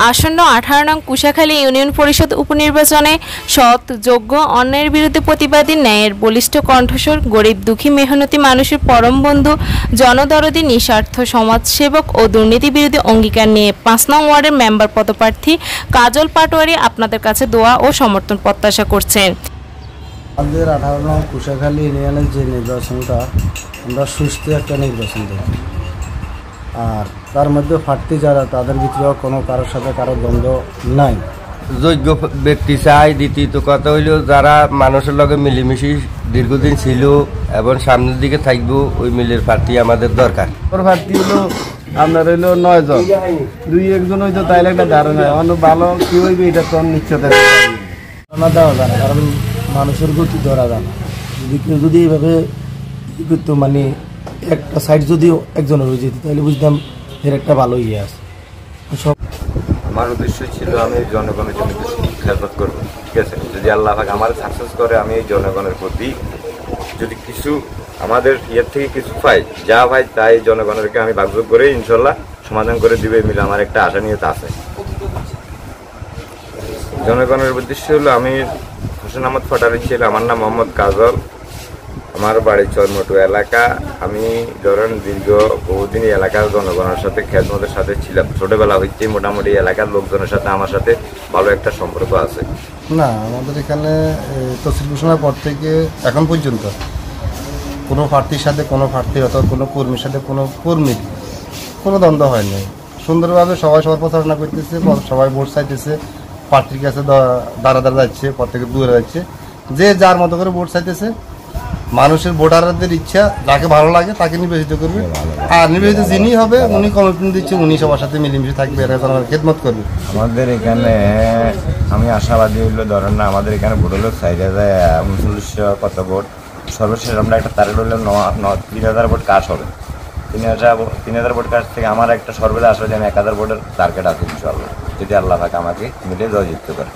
আসন্ন 18 নং কুশাখালী ইউনিয়ন পরিষদ উপনির্বাচনে সৎ, যোগ্য, অন্যায়ের বিরুদ্ধে প্রতিবাদী, ন্যায়ের বলিষ্ঠ কণ্ঠস্বর, গরিব দুঃখী মেহনতি মানুষের পরম বন্ধু, জনদরদী, নিঃস্বার্থ সমাজসেবক ও দুর্নীতি বিরোধী অঙ্গীকার নিয়ে 5 নং ওয়ার্ডের মেম্বার পদপ্রার্থী কাজল পাটোয়ারি আপনাদের কাছে দোয়া ও সমর্থন প্রত্যাশা করছেন। আমাদের 18 নং কুশাখালী ইউনিয়নের যে নির্বাচনটা আমরা সুস্থ একটা নির্বাচন দেখি, আর তার মধ্যে প্রার্থী যারা তাদের ভিতরেও কোনো কারোর সাথে কারো দ্বন্দ্ব নাই। যোগ্য ব্যক্তি চাই। দ্বিতীয়ত কথা হইল যারা মানুষের লগে মিলেমিশি দীর্ঘদিন ছিল এবং সামনের দিকে থাকবো ওই মিলের প্রার্থী আমাদের দরকার। প্রার্থী হলো আপনার হইলো 9 জন, 2-1 হইতো তাইলে একটা ধারণা অন্য ভালো কি হইবে এটা তো নিশ্চয়তা দেওয়া যায় না, কারণ মানুষের গতি ধরা যায় না। যদি এইভাবে করতো, মানে একটা সাইড যদিও একজনের হয়ে যেত তাহলে বুঝতাম এর একটা ভালো ইয়ে আছে। সব আমার উদ্দেশ্য ছিল আমি জনগণের জন্য কিছু খেদমত করবো, ঠিক আছে। যদি আল্লাহ পাক আমার সাকসেস করে, আমি এই জনগণের প্রতি যদি কিছু আমাদের ইয়ের থেকে কিছু পাই, যা পাই তাই জনগণেরকে আমি ভাগযোগ করে ইনশাল্লাহ সমাধান করে দিবে মিলে আমার একটা আশা নিয়ে আছে। জনগণের উদ্দেশ্য হলো আমি হোসেন আহমদ পাটোয়ারি ছেলে, আমার নাম মোহাম্মদ কাজল, আমার বাড়ি চরমটু এলাকা। আমি ধরেন দীর্ঘ বহুদিন এলাকার জনগণের সাথে খেদমতের সাথে ছিলাম, ছোটবেলা হইতে মোটামুটি এলাকার লোকজনের সাথে আমার সাথে ভালো একটা সম্পর্ক আছে। না, আমাদের এখানে তফসিল ঘোষণার পর থেকে এখন পর্যন্ত কোনো প্রার্থীর সাথে কোনো প্রার্থী অথবা কোনো কর্মীর সাথে কোনো কর্মীর কোনো দ্বন্দ্ব হয়নি। সুন্দরভাবে সবাই সবার প্রচারণা করতেছে, সবাই ভোট চাইতেছে, প্রার্থীর কাছে দাঁড়া যাচ্ছে, প্রত্যেকে দূরে যাচ্ছে, যে যার মতো করে ভোট চাইতেছে। মানুষের ভোটারদের ইচ্ছা, যাকে ভালো লাগে তাকে নির্বাচিত করবে, আর নির্বাচিত যিনি হবে উনি কমিটমেন্ট দিচ্ছে, উনি সবার সাথে মিলেমিশে থাকবে, খেদমত করবে। আমাদের এখানে আমি আশাবাদী হইলো, ধরেন না আমাদের এখানে ভোট হলো 4,039 কত ভোট, সর্বশেষ আমরা একটা টার্গেট হলো 3,000 ভোট কাজ হবে। 3,000 ভোট কাজ থেকে আমার একটা সর্বেলে আসলে যে আমি 1,000 ভোটের টার্গেট আছে ইনশাআল্লাহ, যদি আল্লাহ পাক আমাকে মিলে জয়যুক্ত করে।